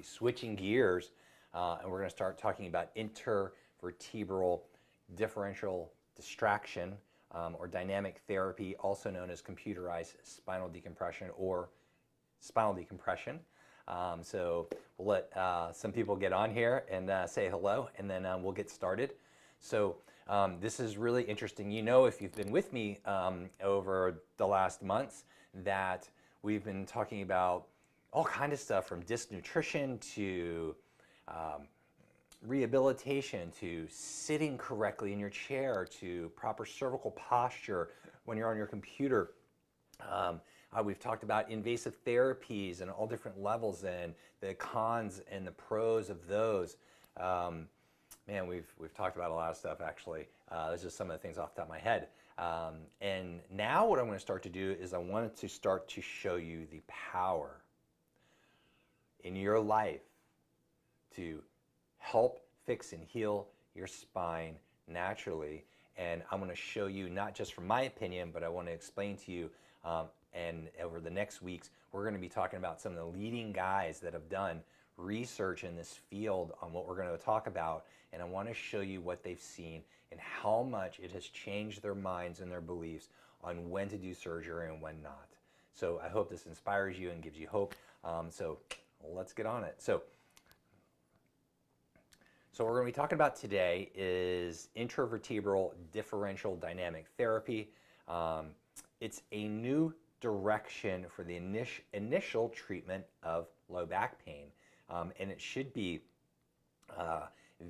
therapy. Switching gears, and we're going to start talking about intervertebral differential distraction, or dynamic therapy, also known as computerized spinal decompression or spinal decompression. So we'll let some people get on here and say hello, and then we'll get started. So this is really interesting. You know, if you've been with me over the last months, that we've been talking about all kinds of stuff, from disc nutrition to rehabilitation, to sitting correctly in your chair, to proper cervical posture when you're on your computer. We've talked about invasive therapies and all different levels and the cons and the pros of those. Man, we've talked about a lot of stuff, actually. Those are just some of the things off the top of my head. And now what I'm going to start to do is I wanted to start to show you the power in your life to help fix and heal your spine naturally. And I'm going to show you, not just from my opinion, but I want to explain to you, and over the next weeks, we're going to be talking about some of the leading guys that have done research in this field on what we're going to talk about. And I want to show you what they've seen and how much it has changed their minds and their beliefs on when to do surgery and when not. So I hope this inspires you and gives you hope. So let's get on it. So what we're going to be talking about today is intervertebral differential dynamic therapy. It's a new direction for the initial treatment of low back pain, and it should be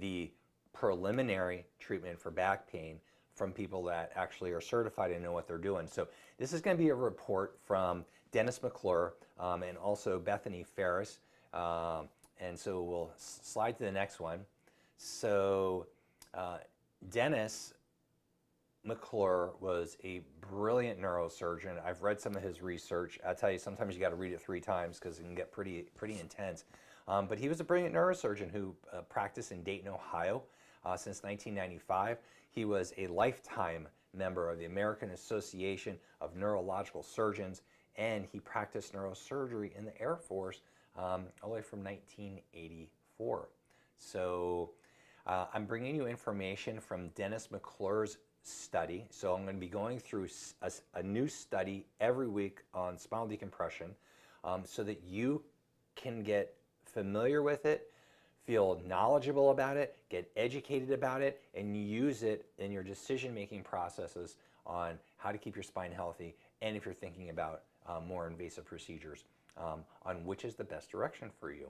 the preliminary treatment for back pain from people that actually are certified and know what they're doing. So this is going to be a report from Dennis McClure and also Bethany Ferris, and so we'll slide to the next one. So Dennis McClure was a brilliant neurosurgeon. I've read some of his research. I tell you, sometimes you got to read it 3 times because it can get pretty intense. But he was a brilliant neurosurgeon who practiced in Dayton, Ohio since 1995. He was a lifetime member of the American Association of Neurological Surgeons, and he practiced neurosurgery in the Air Force all the way from 1984. So I'm bringing you information from Dennis McClure's study. So I'm going to be going through a new study every week on spinal decompression, so that you can get familiar with it, feel knowledgeable about it, get educated about it, and use it in your decision-making processes on how to keep your spine healthy, and if you're thinking about more invasive procedures, on which is the best direction for you.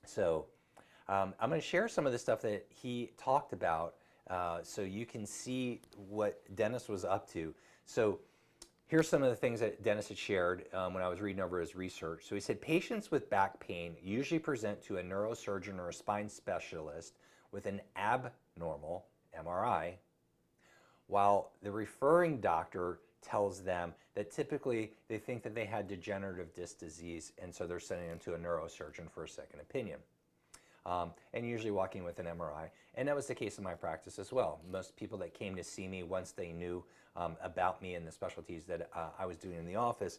So I'm going to share some of the stuff that he talked about, so you can see what Dennis was up to. So here's some of the things that Dennis had shared when I was reading over his research. So he said, patients with back pain usually present to a neurosurgeon or a spine specialist with an abnormal MRI, while the referring doctor tells them that typically they think that they had degenerative disc disease, and so they're sending them to a neurosurgeon for a second opinion. And usually walking with an MRI. And that was the case in my practice as well. Most people that came to see me, once they knew about me and the specialties that I was doing in the office,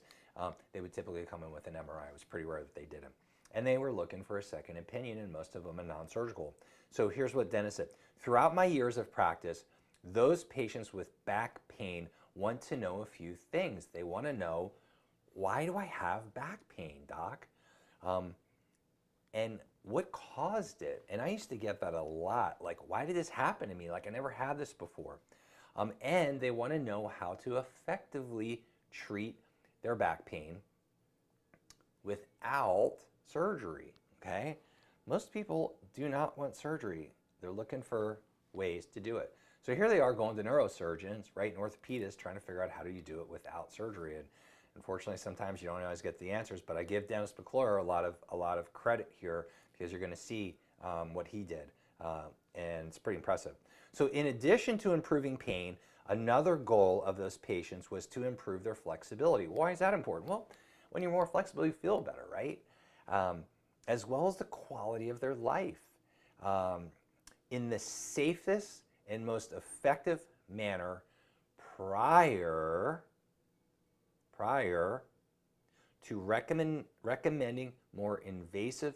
they would typically come in with an MRI. It was pretty rare that they didn't. And they were looking for a second opinion, and most of them are non-surgical. So here's what Dennis said. Throughout my years of practice, those patients with back pain want to know a few things. They want to know, why do I have back pain, doc? And what caused it? And I used to get that a lot. Like, why did this happen to me? Like, I never had this before. And they want to know how to effectively treat their back pain without surgery, okay? Most people do not want surgery. They're looking for ways to do it. So here they are going to neurosurgeons, right, and orthopedists, trying to figure out how do you do it without surgery. And unfortunately, sometimes you don't always get the answers, but I give Dennis McClure a lot of credit here, because you're going to see what he did, and it's pretty impressive. So in addition to improving pain, another goal of those patients was to improve their flexibility. Why is that important? Well, when you're more flexible, you feel better, right? As well as the quality of their life. In the safest and most effective manner prior to recommending more invasive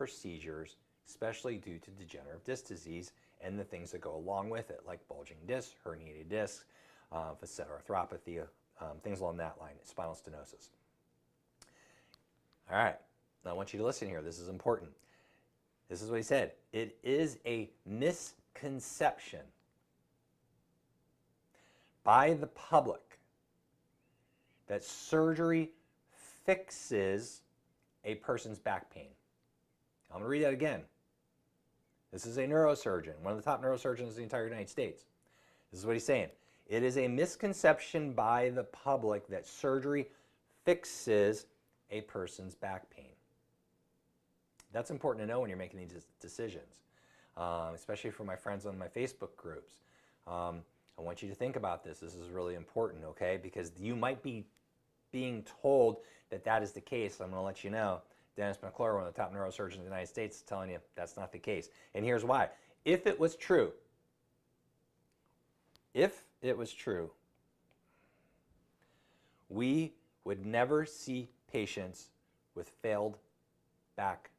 procedures, especially due to degenerative disc disease and the things that go along with it, like bulging discs, herniated discs, facet arthropathy, things along that line, spinal stenosis. All right, now I want you to listen here. This is important. This is what he said. It is a misconception by the public that surgery fixes a person's back pain. I'm going to read that again. This is a neurosurgeon, one of the top neurosurgeons in the entire United States. This is what he's saying. It is a misconception by the public that surgery fixes a person's back pain. That's important to know when you're making these decisions, especially for my friends on my Facebook groups. I want you to think about this. This is really important, okay? Because you might be being told that that is the case. I'm going to let you know. Dennis McClure, one of the top neurosurgeons in the United States, is telling you that's not the case. And here's why. If it was true, we would never see patients with failed back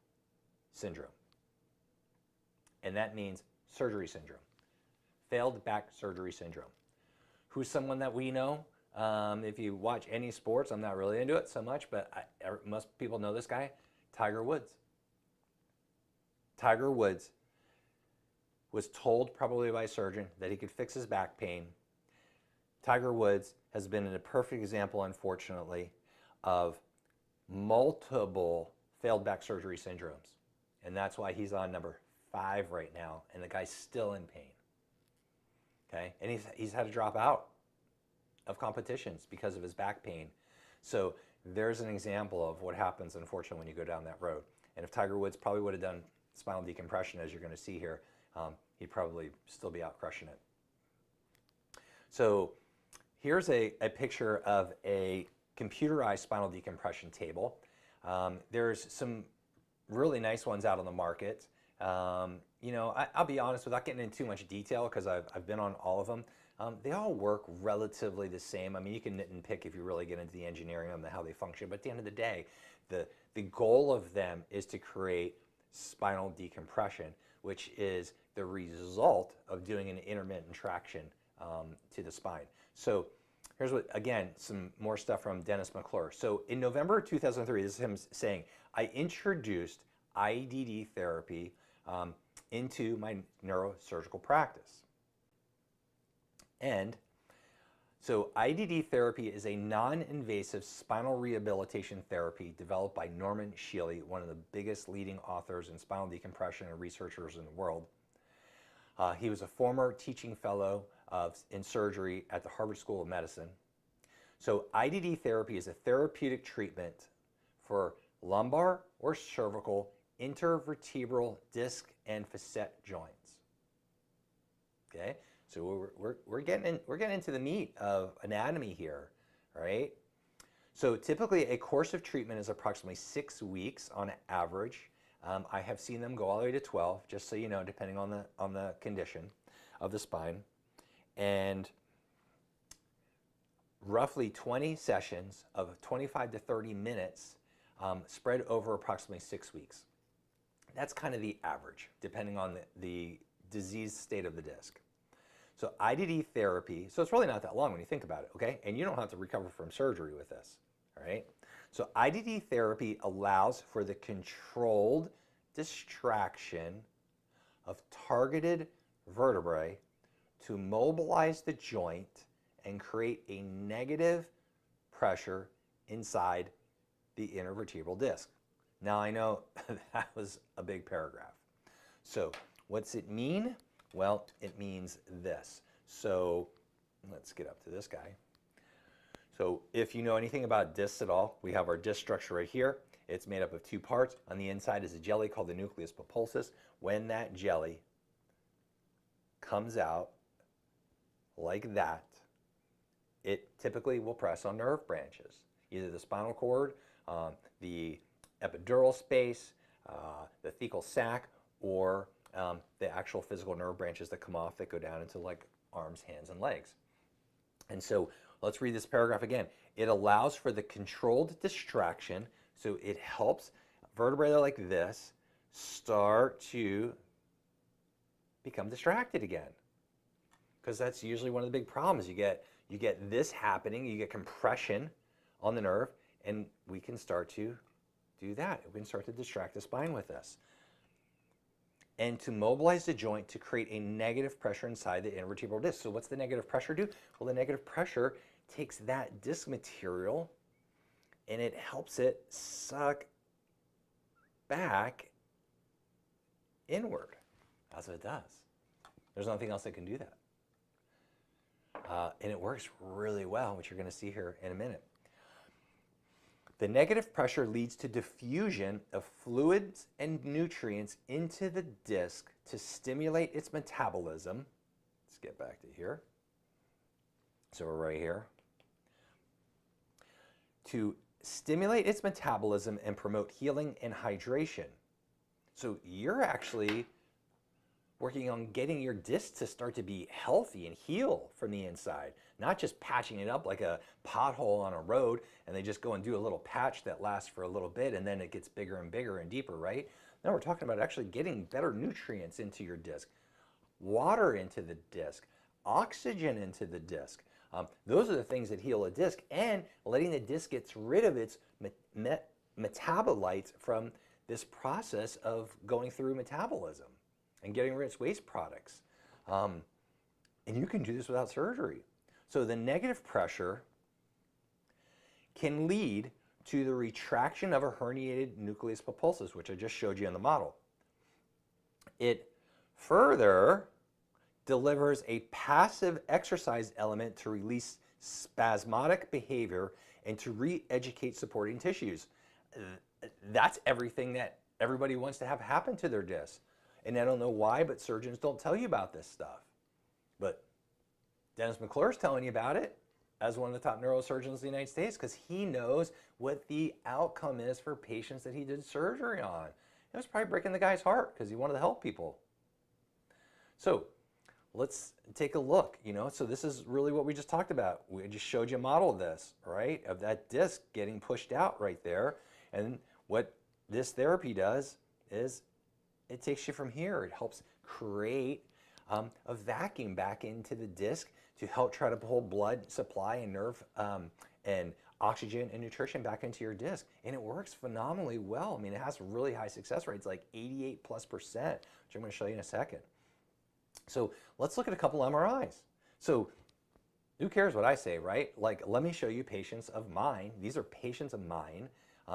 syndrome. And that means surgery syndrome. Failed back surgery syndrome. Who's someone that we know? If you watch any sports, I'm not really into it so much, but most people know this guy, Tiger Woods. Tiger Woods was told probably by a surgeon that he could fix his back pain. Tiger Woods has been a perfect example, unfortunately, of multiple failed back surgery syndromes. And that's why he's on number 5 right now, and the guy's still in pain. Okay? And he's had to drop out of competitions because of his back pain. So there's an example of what happens, unfortunately, when you go down that road. And if Tiger Woods probably would have done spinal decompression, as you're going to see here, he'd probably still be out crushing it. So here's a picture of a computerized spinal decompression table. There's some really nice ones out on the market. You know, I'll be honest, without getting into too much detail, because I've been on all of them, they all work relatively the same. I mean, you can nit and pick if you really get into the engineering on how they function, but at the end of the day, the goal of them is to create spinal decompression, which is the result of doing an intermittent traction to the spine. So here's what, again, some more stuff from Dennis McClure. So in November 2003, this is him saying, I introduced IDD therapy into my neurosurgical practice. And so IDD therapy is a non-invasive spinal rehabilitation therapy developed by Norman Shealy, one of the biggest leading authors in spinal decompression and researchers in the world. He was a former teaching fellow in surgery at the Harvard School of Medicine. So IDD therapy is a therapeutic treatment for lumbar or cervical intervertebral disc and facet joints. Okay, so we're getting into the meat of anatomy here, right? So typically a course of treatment is approximately 6 weeks on average. I have seen them go all the way to 12, just so you know, depending on the condition of the spine, and roughly 20 sessions of 25 to 30 minutes spread over approximately 6 weeks. That's kind of the average, depending on the disease state of the disc. So IDD therapy, so it's really not that long when you think about it, okay? And you don't have to recover from surgery with this, all right? So IDD therapy allows for the controlled distraction of targeted vertebrae to mobilize the joint and create a negative pressure inside the intervertebral disc. Now I know that was a big paragraph. So what's it mean? Well, it means this. So let's get up to this guy. So if you know anything about discs at all, we have our disc structure right here. It's made up of 2 parts. On the inside is a jelly called the nucleus pulposus. When that jelly comes out like that, it typically will press on nerve branches, either the spinal cord, the epidural space, the thecal sac, or the actual physical nerve branches that come off that go down into like arms, hands, and legs. And so let's read this paragraph again. It allows for the controlled distraction, so it helps vertebrae like this start to become distracted again. Because that's usually one of the big problems. You get this happening, you get compression on the nerve, and we can start to do that. We can start to distract the spine with this. And to mobilize the joint to create a negative pressure inside the intervertebral disc. So what's the negative pressure do? Well, the negative pressure takes that disc material and it helps it suck back inward. That's what it does. There's nothing else that can do that. And it works really well, which you're going to see here in a minute. The negative pressure leads to diffusion of fluids and nutrients into the disc to stimulate its metabolism. Let's get back to here. So we're right here. To stimulate its metabolism and promote healing and hydration. So you're actually working on getting your disc to start to be healthy and heal from the inside, not just patching it up like a pothole on a road and they just go and do a little patch that lasts for a little bit and then it gets bigger and bigger and deeper, right? No, we're talking about actually getting better nutrients into your disc, water into the disc, oxygen into the disc. Those are the things that heal a disc, and letting the disc get rid of its metabolites from this process of going through metabolism and getting rid of its waste products. And you can do this without surgery. So the negative pressure can lead to the retraction of a herniated nucleus pulposus, which I just showed you in the model. It further delivers a passive exercise element to release spasmodic behavior and to re-educate supporting tissues. That's everything that everybody wants to have happen to their disc. And I don't know why, but surgeons don't tell you about this stuff. But Dennis McClure's telling you about it as one of the top neurosurgeons in the United States because he knows what the outcome is for patients that he did surgery on. It was probably breaking the guy's heart because he wanted to help people. So let's take a look, so this is really what we just talked about. We just showed you a model of this, right? Of that disc getting pushed out right there. And what this therapy does is it takes you from here. It helps create a vacuum back into the disc to help try to pull blood supply and nerve and oxygen and nutrition back into your disc. And it works phenomenally well. I mean, it has really high success rates, like 88+%, which I'm going to show you in a second. So let's look at a couple MRIs. So who cares what I say, right? Like, let me show you patients of mine. These are patients of mine,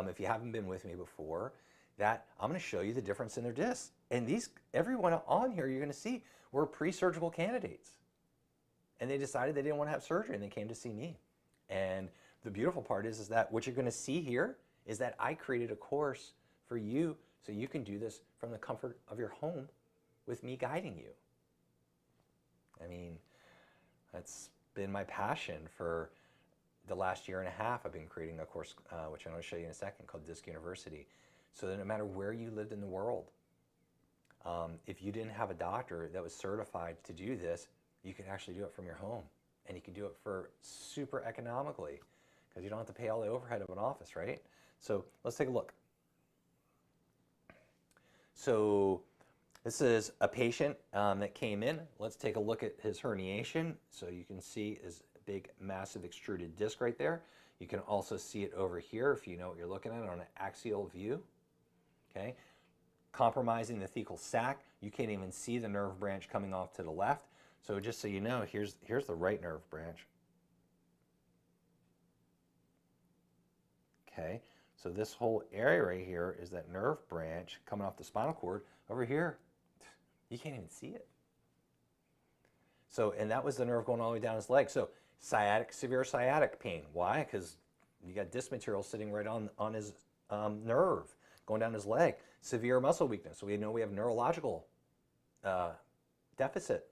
if you haven't been with me before, that I'm going to show you the difference in their discs. And these, everyone on here you're going to see were pre-surgical candidates. And they decided they didn't want to have surgery and they came to see me. And the beautiful part is that what you're going to see here is that I created a course for you so you can do this from the comfort of your home with me guiding you. I mean, that's been my passion for the last year and a half. I've been creating a course, which I'm going to show you in a second, called Disc University. So that no matter where you lived in the world, if you didn't have a doctor that was certified to do this, you can actually do it from your home. And you can do it for super economically because you don't have to pay all the overhead of an office, right? So let's take a look. So this is a patient that came in. Let's take a look at his herniation. So you can see his big, massive extruded disc right there. You can also see it over here if you know what you're looking at on an axial view. Okay, compromising the thecal sac. You can't even see the nerve branch coming off to the left. So just so you know, here's the right nerve branch. Okay, so this whole area right here is that nerve branch coming off the spinal cord. Over here, you can't even see it. So, and that was the nerve going all the way down his leg. So sciatic, severe sciatic pain. Why? Because you got disc material sitting right on his nerve going down his leg. Severe muscle weakness. So we know we have neurological deficit.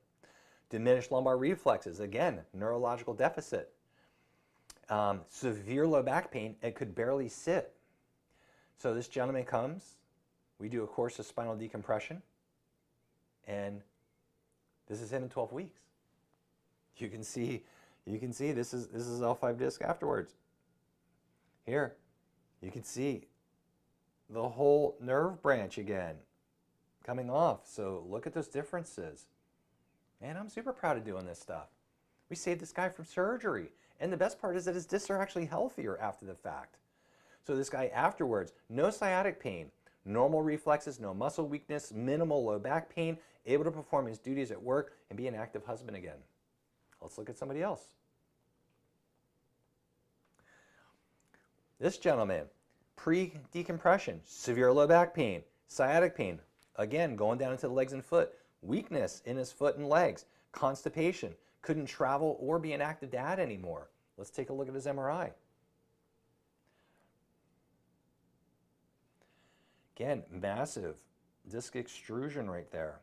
Diminished lumbar reflexes. Again, neurological deficit. Severe low back pain. It could barely sit. So this gentleman comes. We do a course of spinal decompression. And this is him in 12 weeks. You can see this is L5 disc afterwards. Here, you can see the whole nerve branch again. coming off. So look at those differences. And I'm super proud of doing this stuff. We saved this guy from surgery. And the best part is that his discs are actually healthier after the fact. So this guy afterwards, no sciatic pain, normal reflexes, no muscle weakness, minimal low back pain, able to perform his duties at work and be an active husband again. Let's look at somebody else. This gentleman, pre-decompression, severe low back pain, sciatic pain, again, going down into the legs and foot, weakness in his foot and legs, constipation, couldn't travel or be an active dad anymore. Let's take a look at his MRI. Again, massive disc extrusion right there,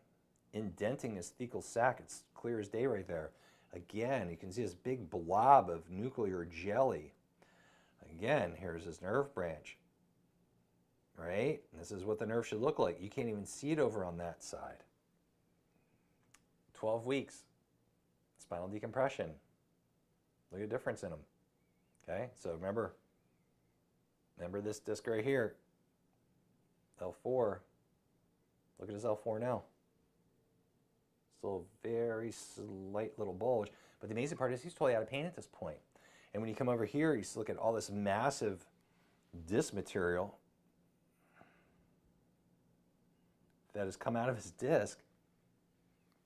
indenting his thecal sac. It's clear as day right there. Again, you can see this big blob of nuclear jelly. Again, here's his nerve branch, right? And this is what the nerve should look like. You can't even see it over on that side. 12 weeks, spinal decompression. Look at the difference in them. Okay, so remember this disc right here, L4. Look at his L4 now. Still a very slight little bulge, but the amazing part is he's totally out of pain at this point. And when you come over here, you look at all this massive disc material that has come out of his disc.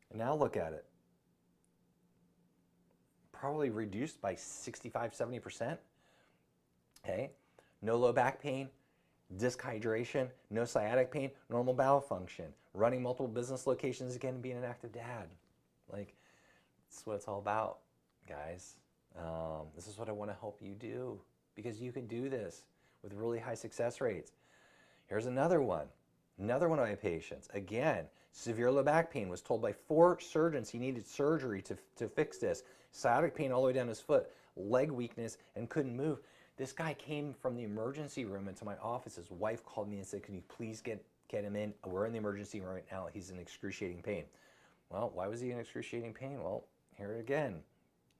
And now look at it. Probably reduced by 65, 70%. Okay, no low back pain, disc hydration, no sciatic pain, normal bowel function, running multiple business locations again, being an active dad. Like, that's what it's all about, guys. This is what I want to help you do, because you can do this with really high success rates. Here's another one of my patients. Again, severe low back pain, was told by 4 surgeons he needed surgery to fix this. Sciatic pain all the way down his foot, leg weakness, and couldn't move. This guy came from the emergency room into my office. His wife called me and said, can you please get him in? We're in the emergency room right now. He's in excruciating pain. Well, why was he in excruciating pain? Well, here again,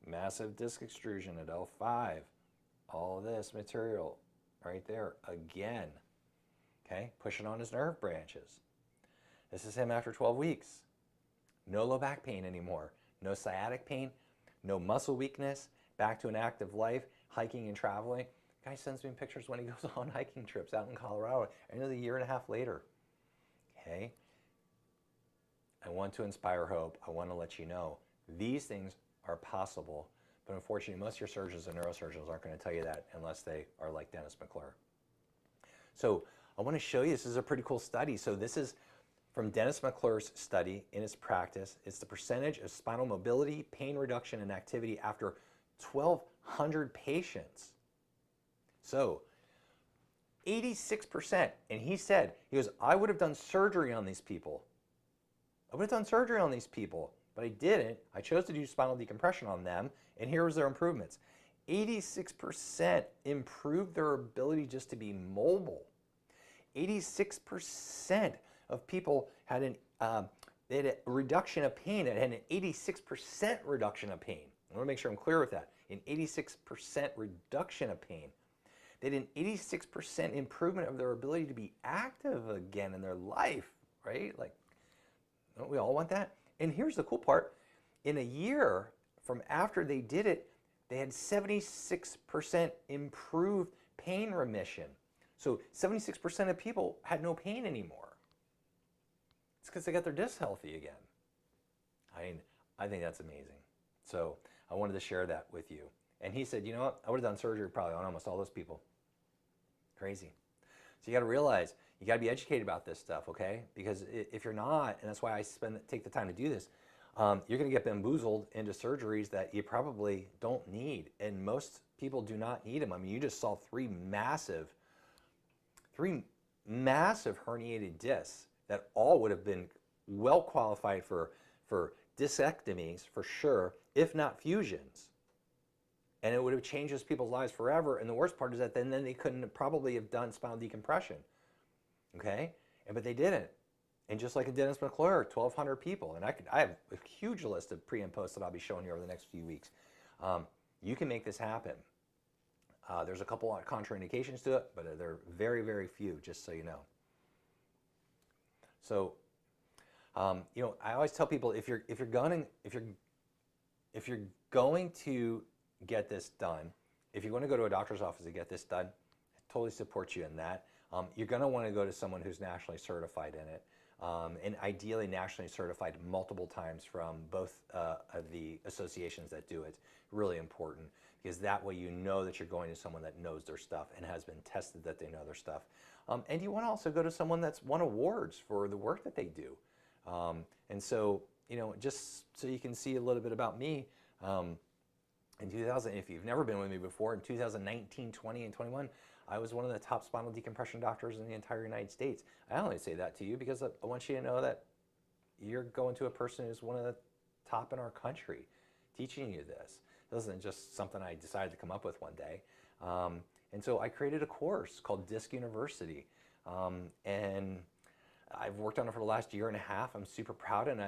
massive disc extrusion at L5. All this material right there again. Okay, pushing on his nerve branches. This is him after 12 weeks. No low back pain anymore. No sciatic pain. No muscle weakness. Back to an active life. Hiking and traveling. Guy sends me pictures when he goes on hiking trips out in Colorado. Another year and a half later. Okay? I want to inspire hope. I want to let you know these things are possible. But unfortunately, most of your surgeons and neurosurgeons aren't going to tell you that unless they are like Dennis McClure. So I want to show you, this is a pretty cool study. So this is from Dennis McClure's study in his practice. It's the percentage of spinal mobility, pain reduction, and activity after 1,200 patients. So 86%, and he goes, I would have done surgery on these people. I would have done surgery on these people, but I didn't. I chose to do spinal decompression on them, and here was their improvements. 86% improved their ability just to be mobile. 86% of people had they had a reduction of pain. It had an 86% reduction of pain. I want to make sure I'm clear with that. An 86% reduction of pain. They had an 86% improvement of their ability to be active again in their life, right? Like, don't we all want that? And here's the cool part. In a year from after they did it, they had 76% improved pain remission. So 76% of people had no pain anymore. It's because they got their discs healthy again. I think that's amazing. So I wanted to share that with you. And he said, you know what? I would have done surgery probably on almost all those people. Crazy. So you got to realize, you got to be educated about this stuff, okay? Because if you're not, and that's why I take the time to do this, you're going to get bamboozled into surgeries that you probably don't need. And most people do not need them. I mean, you just saw three massive herniated discs that all would have been well qualified for discectomies for sure, if not fusions. And it would have changed those people's lives forever. And the worst part is that then they couldn't probably have done spinal decompression. Okay? But they didn't. And just like in Dennis McClure, 1,200 people. And I have a huge list of pre and posts that I'll be showing you over the next few weeks. You can make this happen. There's a couple of contraindications to it, but they're very, very few, just so you know. So I always tell people if you're going to get this done, if you're going to go to a doctor's office to get this done, I totally support you in that. You're going to want to go to someone who's nationally certified in it, and ideally nationally certified multiple times from both of the associations that do it. Really important, because that way you know that you're going to someone that knows their stuff and has been tested that they know their stuff. And you want to also go to someone that's won awards for the work that they do. And so, just so you can see a little bit about me, in 2000, if you've never been with me before, in 2019, 20, and 21, I was one of the top spinal decompression doctors in the entire United States. I only say that to you because I want you to know that you're going to a person who's one of the top in our country teaching you this. This isn't just something I decided to come up with one day. And so I created a course called Disc University. And I've worked on it for the last year and a half. I'm super proud, and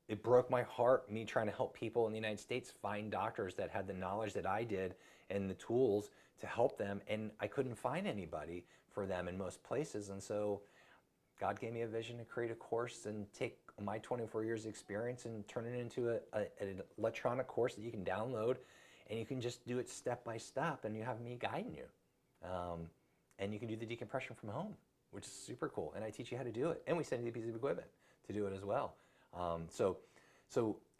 it broke my heart, me trying to help people in the United States find doctors that had the knowledge that I did and the tools to help them, and I couldn't find anybody for them in most places. And so God gave me a vision to create a course and take my 24 years experience and turn it into an electronic course that you can download, and you can just do it step by step, and you have me guiding you. And you can do the decompression from home, which is super cool. And I teach you how to do it. And we send you the piece of equipment to do it as well. So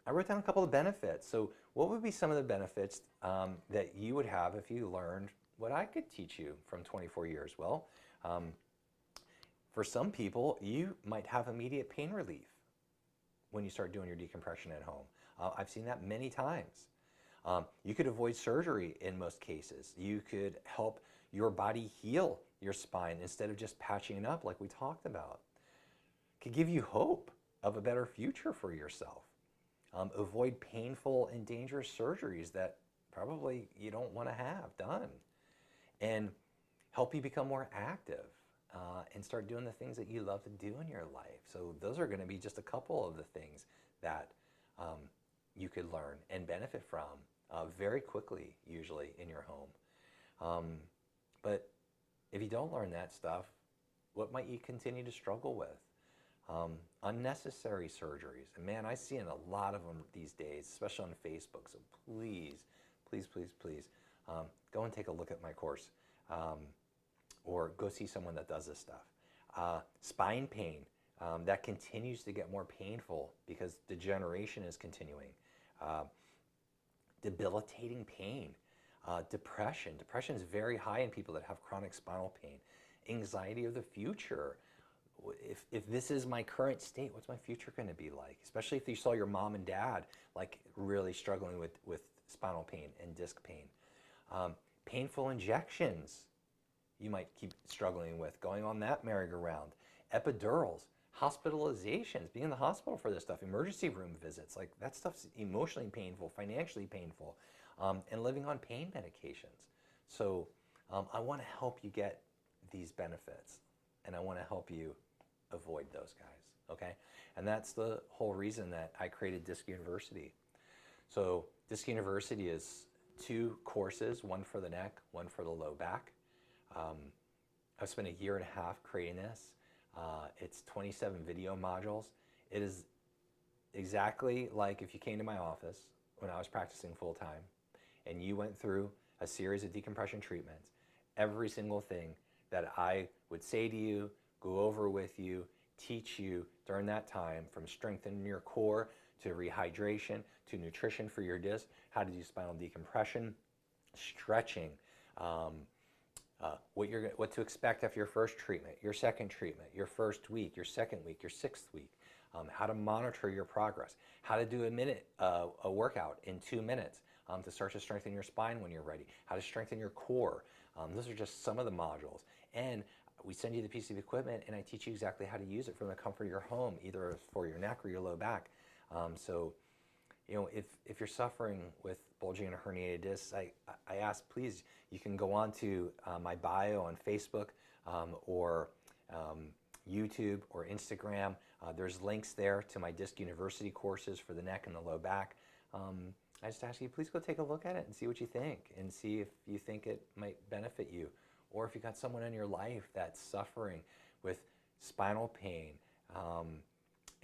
I wrote down a couple of benefits. So what would be some of the benefits that you would have if you learned what I could teach you from 24 years? Well, for some people, you might have immediate pain relief when you start doing your decompression at home. I've seen that many times. You could avoid surgery in most cases. You could help your body heal your spine instead of just patching it up like we talked about. It could give you hope of a better future for yourself. Avoid painful and dangerous surgeries that probably you don't want to have done. And help you become more active and start doing the things that you love to do in your life. So those are going to be just a couple of the things that you could learn and benefit from very quickly, usually in your home. But if you don't learn that stuff, what might you continue to struggle with? Unnecessary surgeries. And man, I see a lot of them these days, especially on Facebook. So please, please, please, please, go and take a look at my course. Or go see someone that does this stuff. Spine pain, that continues to get more painful because degeneration is continuing. Debilitating pain. Depression. Depression is very high in people that have chronic spinal pain. Anxiety of the future. If this is my current state, what's my future going to be like? Especially if you saw your mom and dad like really struggling with spinal pain and disc pain. Painful injections you might keep struggling with, going on that merry-go-round. Epidurals, hospitalizations, being in the hospital for this stuff, emergency room visits, like that stuff's emotionally painful, financially painful, and living on pain medications. So I want to help you get these benefits, and I want to help you avoid those guys, okay? And that's the whole reason that I created Disc University. So Disc University is 2 courses, one for the neck, one for the low back. I've spent a year and a half creating this. It's 27 video modules. It is exactly like if you came to my office when I was practicing full time and you went through a series of decompression treatments. Every single thing that I would say to you, go over with you, teach you during that time, from strengthening your core to rehydration to nutrition for your disc, how to do spinal decompression, stretching, what to expect after your first treatment, your second treatment, your first week, your second week, your 6th week, how to monitor your progress, how to do a workout in 2 minutes to start to strengthen your spine when you're ready, how to strengthen your core. Those are just some of the modules. And we send you the piece of equipment, and I teach you exactly how to use it from the comfort of your home, either for your neck or your low back. So, if you're suffering with bulging and herniated discs, I ask, please, you can go on to my bio on Facebook or YouTube or Instagram. There's links there to my Disc University courses for the neck and the low back. I just ask you, please go take a look at it and see what you think, and see if you think it might benefit you. Or if you got someone in your life that's suffering with spinal pain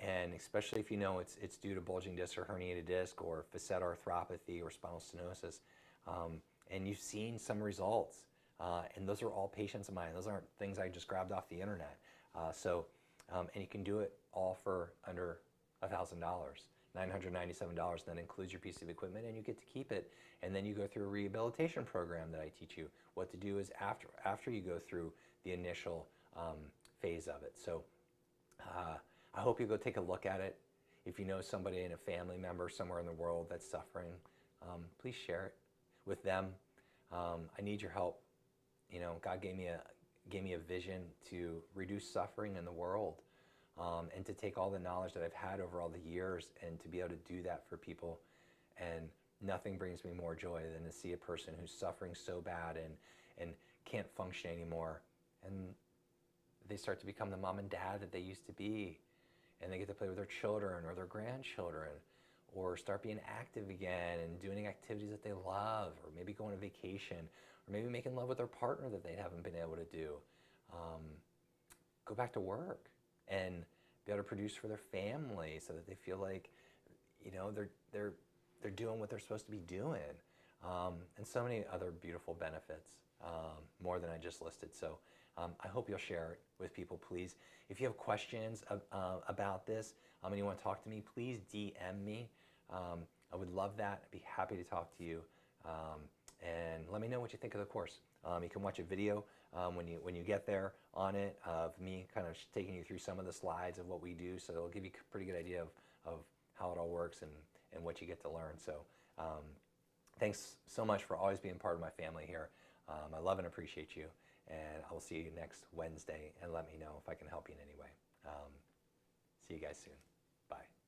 And especially if you know it's due to bulging disc or herniated disc or facet arthropathy or spinal stenosis, and you've seen some results, and those are all patients of mine. Those aren't things I just grabbed off the internet. And you can do it all for under $1,000, $997. That includes your piece of equipment, and you get to keep it. And then you go through a rehabilitation program that I teach you. What to do is after you go through the initial phase of it. So I hope you go take a look at it. If you know somebody and a family member somewhere in the world that's suffering, please share it with them. I need your help. You know, God gave me a vision to reduce suffering in the world, and to take all the knowledge that I've had over all the years and to be able to do that for people. And nothing brings me more joy than to see a person who's suffering so bad and can't function anymore, and they start to become the mom and dad that they used to be, and they get to play with their children or their grandchildren, or start being active again and doing activities that they love, or maybe going on vacation, or maybe making love with their partner that they haven't been able to do. Go back to work and be able to produce for their family so that they feel like, you know, they're doing what they're supposed to be doing, and so many other beautiful benefits, more than I just listed. So I hope you'll share it with people, please. If you have questions about this, and you want to talk to me, please DM me. I would love that. I'd be happy to talk to you. And let me know what you think of the course. You can watch a video when you get there on it, of me kind of taking you through some of the slides of what we do. So it'll give you a pretty good idea of how it all works and what you get to learn. So thanks so much for always being part of my family here. I love and appreciate you. And I will see you next Wednesday, and let me know if I can help you in any way. See you guys soon. Bye.